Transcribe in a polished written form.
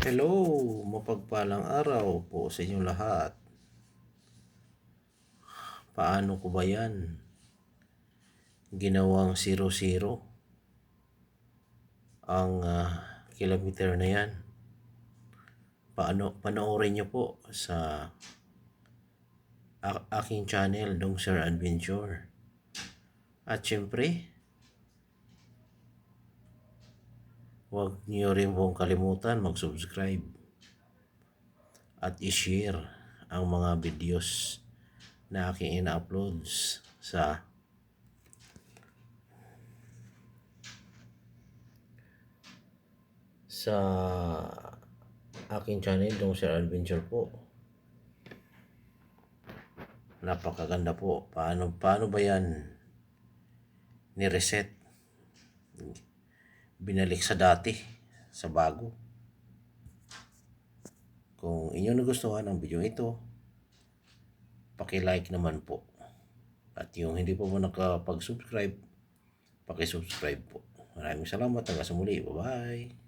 Hello, mapagpalang araw po sa inyong lahat. Paano ko ba yan? Ginawang 0-0 ang kilometer na yan. Panoorin nyo po sa aking channel, Dong Sir Adventure. At syempre, huwag niyo rin pong kalimutan mag-subscribe at i-share ang mga videos na aking ina-uploads sa aking channel, Dong Sir Adventure po. Napakaganda po. Paano ba yan ni-reset? Binalik sa dati, sa bago. Kung inyo nagustuhan ang video ito, paki-like naman po. At yung hindi po nakapag-subscribe, paki-subscribe po. Maraming salamat. Hanggang sa muli. Bye-bye.